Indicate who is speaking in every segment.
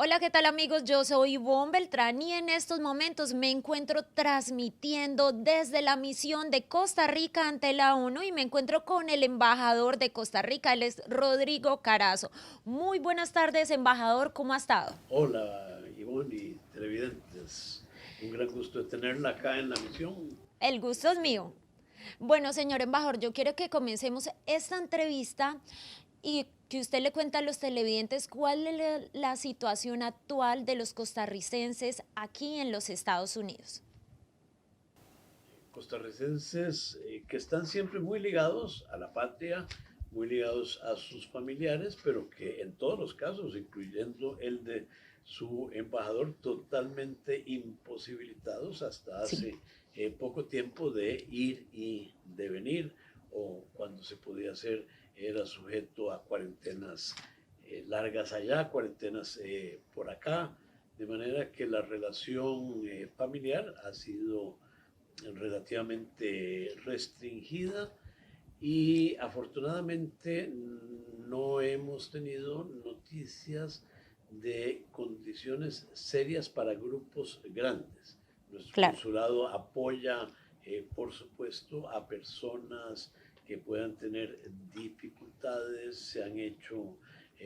Speaker 1: Hola, ¿qué tal amigos? Yo soy Ivonne Beltrán y en estos momentos me encuentro transmitiendo desde la misión de Costa Rica ante la ONU y me encuentro con el embajador de Costa Rica, él es Rodrigo Carazo. Muy buenas tardes, embajador, ¿cómo ha estado?
Speaker 2: Hola, Ivonne y televidentes. Un gran gusto de tenerla acá en la misión.
Speaker 1: El gusto es mío. Bueno, señor embajador, yo quiero que comencemos esta entrevista y que usted le cuente a los televidentes cuál es la situación actual de los costarricenses aquí en los Estados Unidos.
Speaker 2: Costarricenses que están siempre muy ligados a la patria, muy ligados a sus familiares, pero que en todos los casos, incluyendo el de su embajador, totalmente imposibilitados hasta
Speaker 1: Sí.
Speaker 2: hace poco tiempo de ir y de venir, o cuando se podía hacer era sujeto a cuarentenas largas allá, cuarentenas por acá, de manera que la relación familiar ha sido relativamente restringida y afortunadamente no hemos tenido noticias de condiciones serias para grupos grandes. Nuestro
Speaker 1: Claro.
Speaker 2: consulado apoya, por supuesto, a personas que puedan tener dificultades. Se han hecho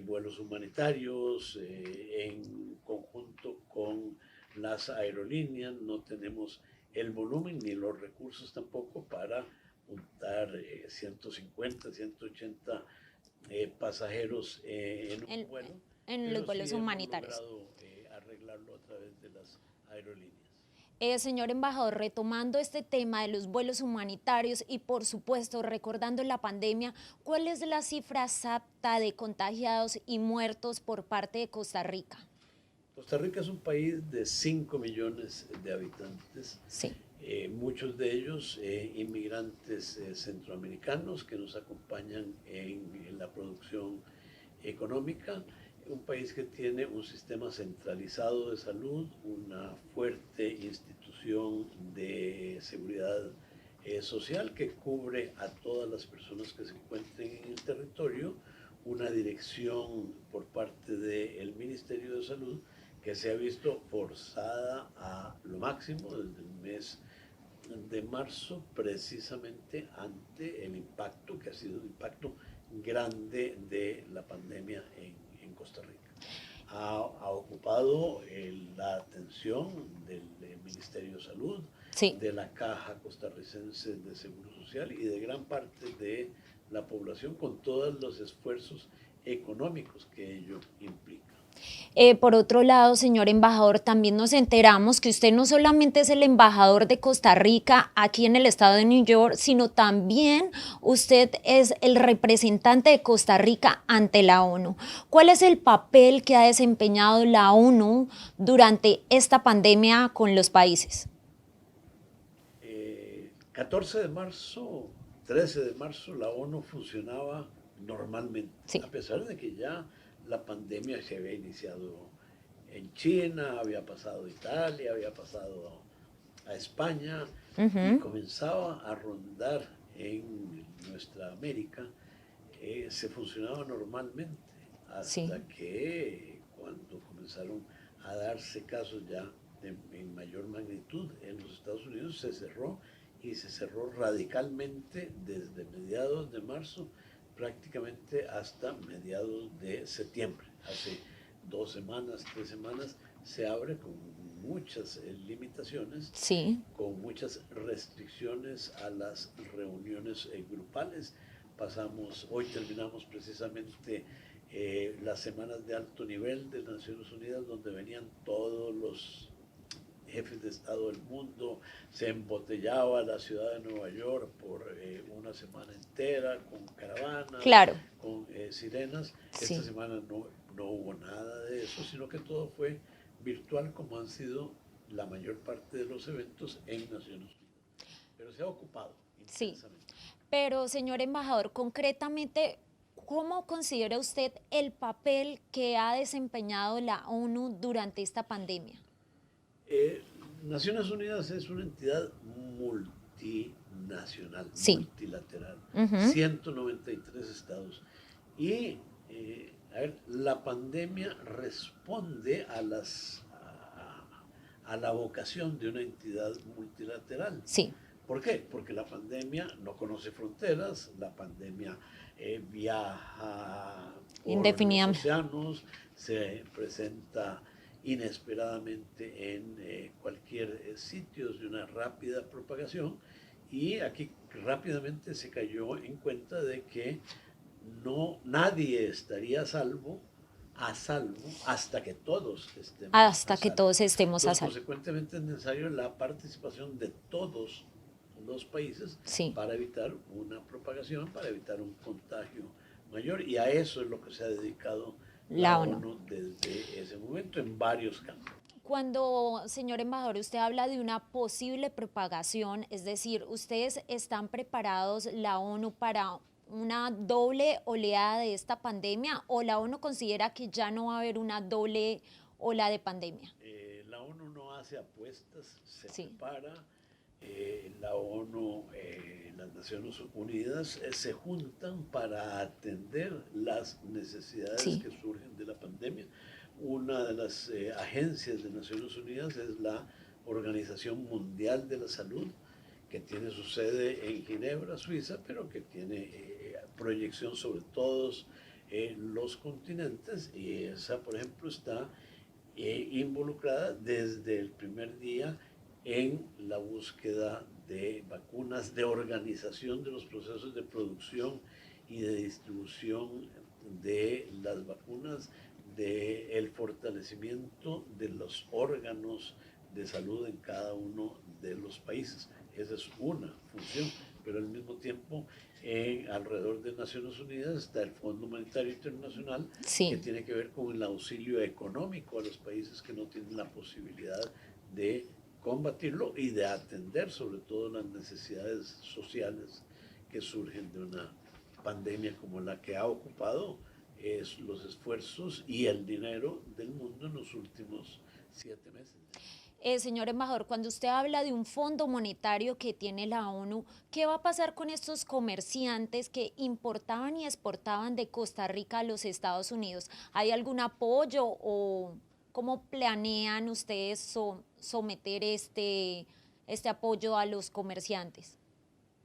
Speaker 2: vuelos humanitarios en conjunto con las aerolíneas. No tenemos el volumen ni los recursos tampoco para juntar 150, 180 pasajeros en un
Speaker 1: en,
Speaker 2: vuelo,
Speaker 1: en los
Speaker 2: pero
Speaker 1: vuelos
Speaker 2: sí hemos
Speaker 1: humanitarios.
Speaker 2: logrado arreglarlo a través de las aerolíneas.
Speaker 1: Señor embajador, retomando este tema de los vuelos humanitarios y por supuesto recordando la pandemia, ¿cuál es la cifra exacta de contagiados y muertos por parte de Costa Rica?
Speaker 2: Costa Rica es un país de 5 millones de habitantes,
Speaker 1: Sí.
Speaker 2: muchos de ellos inmigrantes centroamericanos que nos acompañan en la producción económica, un país que tiene un sistema centralizado de salud, una fuerte institución de seguridad social que cubre a todas las personas que se encuentren en el territorio, una dirección por parte del Ministerio de Salud que se ha visto forzada a lo máximo desde el mes de marzo, precisamente ante el impacto, que ha sido un impacto grande de la pandemia en Costa Rica. Ha ocupado la atención del Ministerio de Salud,
Speaker 1: Sí.
Speaker 2: de la Caja Costarricense de Seguro Social y de gran parte de la población con todos los esfuerzos económicos que ello implica.
Speaker 1: Por otro lado, señor embajador, también nos enteramos que usted no solamente es el embajador de Costa Rica aquí en el estado de New York, sino también usted es el representante de Costa Rica ante la ONU. ¿Cuál es el papel que ha desempeñado la ONU durante esta pandemia con los países?
Speaker 2: 14 de marzo, 13 de marzo, la ONU funcionaba normalmente, a
Speaker 1: Sí.
Speaker 2: pesar de que ya la pandemia se había iniciado en China, había pasado a Italia, había pasado a España y
Speaker 1: Ujú.
Speaker 2: comenzaba a rondar en nuestra América, se funcionaba normalmente hasta
Speaker 1: Sí.
Speaker 2: que cuando comenzaron a darse casos ya en mayor magnitud en los Estados Unidos se cerró y se cerró radicalmente desde mediados de marzo prácticamente hasta mediados de septiembre. Hace 2 semanas, 3 semanas se abre con muchas limitaciones,
Speaker 1: Sí.
Speaker 2: con muchas restricciones a las reuniones grupales. Hoy terminamos precisamente las semanas de alto nivel de Naciones Unidas, donde venían todos los jefes de Estado del mundo, se embotellaba la ciudad de Nueva York por una semana entera, con caravanas,
Speaker 1: Claro.
Speaker 2: con sirenas. Esta
Speaker 1: Sí.
Speaker 2: semana no hubo nada de eso, sino que todo fue virtual, como han sido la mayor parte de los eventos en Naciones Unidas. Pero se ha ocupado
Speaker 1: Sí.
Speaker 2: intensamente.
Speaker 1: Pero, señor embajador, concretamente, ¿cómo considera usted el papel que ha desempeñado la ONU durante esta pandemia?
Speaker 2: Eh, Naciones Unidas es una entidad multinacional,
Speaker 1: Sí.
Speaker 2: multilateral,
Speaker 1: Ujú.
Speaker 2: 193 estados. Y A ver, la pandemia responde a la vocación de una entidad multilateral.
Speaker 1: Sí,
Speaker 2: ¿Por qué? Porque la pandemia no conoce fronteras, la pandemia viaja por los
Speaker 1: indefinidamente.
Speaker 2: océanos, se presenta inesperadamente en cualquier sitio de una rápida propagación, y aquí rápidamente se cayó en cuenta de que nadie estaría a salvo hasta que todos estemos a
Speaker 1: Hasta que
Speaker 2: salvo.
Speaker 1: todos estemos a
Speaker 2: Entonces,
Speaker 1: salvo.
Speaker 2: consecuentemente, es necesario la participación de todos los países
Speaker 1: Sí,
Speaker 2: para evitar una propagación, para evitar un contagio mayor, y a eso es lo que se ha dedicado la
Speaker 1: la ONU.
Speaker 2: ONU desde ese momento en varios campos.
Speaker 1: Cuando, señor embajador, usted habla de una posible propagación, es decir, ¿ustedes están preparados, la ONU, para una doble oleada de esta pandemia, o la ONU considera que ya no va a haber una doble ola de pandemia?
Speaker 2: La ONU no hace apuestas, se
Speaker 1: Sí,
Speaker 2: prepara. La ONU, las Naciones Unidas se juntan para atender las necesidades
Speaker 1: sí,
Speaker 2: que surgen de la pandemia. Una de las agencias de Naciones Unidas es la Organización Mundial de la Salud, que tiene su sede en Ginebra, Suiza, pero que tiene proyección sobre todos los continentes, y esa, por ejemplo, está involucrada desde el primer día en la búsqueda de vacunas, de organización de los procesos de producción y de distribución de las vacunas, del fortalecimiento de los órganos de salud en cada uno de los países. Esa es una función, pero al mismo tiempo alrededor de Naciones Unidas está el Fondo Monetario Internacional, que
Speaker 1: sí.
Speaker 2: tiene que ver con el auxilio económico a los países que no tienen la posibilidad de combatirlo y de atender sobre todo las necesidades sociales que surgen de una pandemia como la que ha ocupado los esfuerzos y el dinero del mundo en los últimos 7 meses.
Speaker 1: Señor embajador, cuando usted habla de un fondo monetario que tiene la ONU, ¿qué va a pasar con estos comerciantes que importaban y exportaban de Costa Rica a los Estados Unidos? ¿Hay algún apoyo o cómo planean ustedes someter este apoyo a los comerciantes?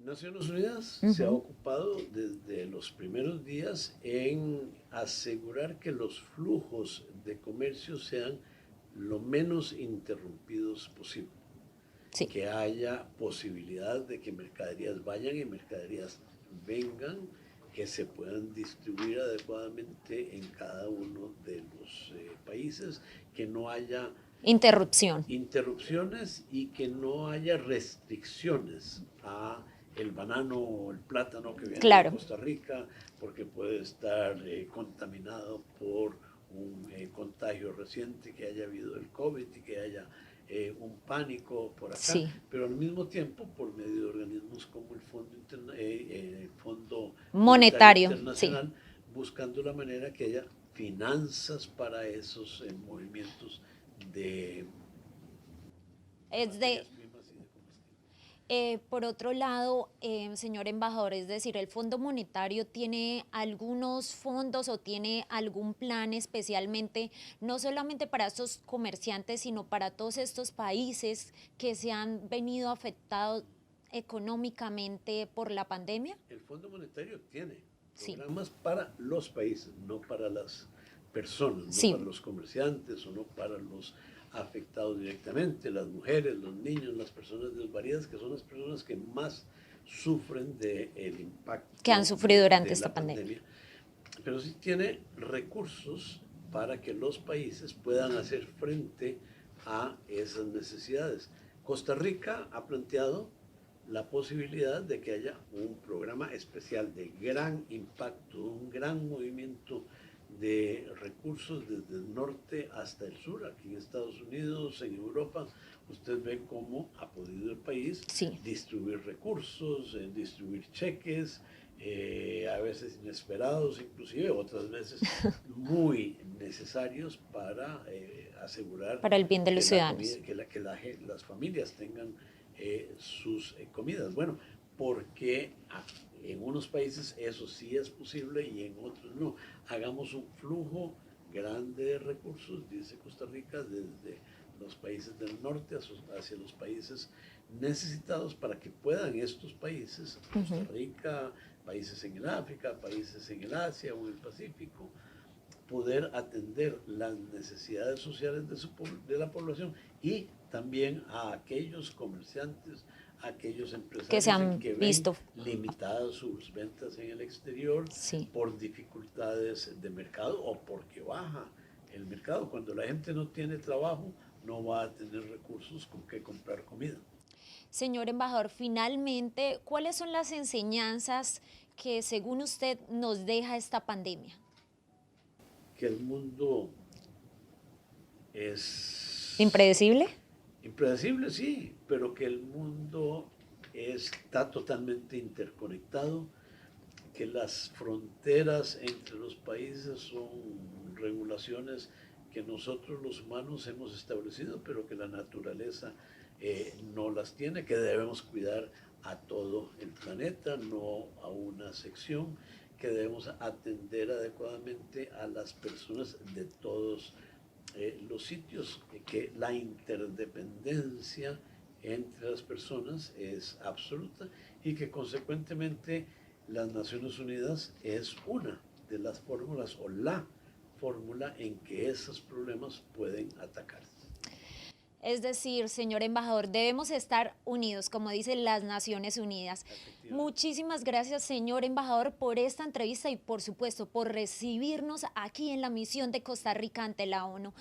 Speaker 2: Naciones Unidas se ha
Speaker 1: Ujú.
Speaker 2: ocupado desde los primeros días en asegurar que los flujos de comercio sean lo menos interrumpidos posible,
Speaker 1: Sí,
Speaker 2: que haya posibilidad de que mercaderías vayan y mercaderías vengan, que se puedan distribuir adecuadamente en cada uno de los países, que no haya
Speaker 1: interrupción.
Speaker 2: interrupciones y que no haya restricciones a el banano o el plátano que viene de
Speaker 1: Claro,
Speaker 2: Costa Rica, porque puede estar contaminado por un contagio reciente, que haya habido el COVID y que haya un pánico por acá,
Speaker 1: sí.
Speaker 2: pero al mismo tiempo por medio de organismos como el Fondo Monetario
Speaker 1: Monetario, sí.
Speaker 2: Internacional, buscando la manera que haya finanzas para esos movimientos de
Speaker 1: Es de,
Speaker 2: materias primas y de combustible.
Speaker 1: Por otro lado, señor embajador, es decir, ¿el Fondo Monetario tiene algunos fondos o tiene algún plan especialmente, no solamente para estos comerciantes, sino para todos estos países que se han venido afectados económicamente por la pandemia?
Speaker 2: El Fondo Monetario tiene
Speaker 1: Sí,
Speaker 2: programas para los países, no para las personas, no para
Speaker 1: sí,
Speaker 2: los comerciantes o no para los afectados directamente, las mujeres, los niños, las personas desvalidas, que son las personas que más sufren del
Speaker 1: que han
Speaker 2: impacto
Speaker 1: sufrido durante
Speaker 2: de
Speaker 1: esta
Speaker 2: la
Speaker 1: pandemia.
Speaker 2: pandemia, pero sí tiene recursos para que los países puedan hacer frente a esas necesidades. Costa Rica ha planteado la posibilidad de que haya un programa especial de gran impacto, un gran movimiento de recursos desde el norte hasta el sur, aquí en Estados Unidos, en Europa. Usted ve cómo ha podido el país
Speaker 1: Sí.
Speaker 2: distribuir recursos, distribuir cheques, a veces inesperados inclusive, otras veces muy necesarios para asegurar
Speaker 1: Para el bien de
Speaker 2: que
Speaker 1: los
Speaker 2: la comida,
Speaker 1: ciudadanos.
Speaker 2: las familias tengan sus comidas. Bueno, porque en unos países eso sí es posible y en otros no. Hagamos un flujo grande de recursos, dice Costa Rica, desde los países del norte hacia los países necesitados para que puedan estos países, Costa Rica, países en el África, países en el Asia o en el Pacífico, poder atender las necesidades sociales de la población y también a aquellos comerciantes, a aquellos empresarios
Speaker 1: que se han
Speaker 2: que
Speaker 1: visto
Speaker 2: ven limitadas sus ventas en el exterior
Speaker 1: sí.
Speaker 2: por dificultades de mercado o porque baja el mercado. Cuando la gente no tiene trabajo, no va a tener recursos con que comprar comida.
Speaker 1: Señor embajador, finalmente, ¿cuáles son las enseñanzas que según usted nos deja esta pandemia?
Speaker 2: Que el mundo es
Speaker 1: ¿Impredecible?
Speaker 2: impredecible, sí, pero que el mundo está totalmente interconectado, que las fronteras entre los países son regulaciones que nosotros los humanos hemos establecido, pero que la naturaleza no las tiene, que debemos cuidar a todo el planeta, no a una sección, que debemos atender adecuadamente a las personas de todos los sitios, que la interdependencia entre las personas es absoluta y que consecuentemente las Naciones Unidas es una de las fórmulas o la fórmula en que esos problemas pueden atacarse.
Speaker 1: Es decir, señor embajador, debemos estar unidos, como dicen las Naciones Unidas. Muchísimas gracias, señor embajador, por esta entrevista y, por supuesto, por recibirnos aquí en la misión de Costa Rica ante la ONU.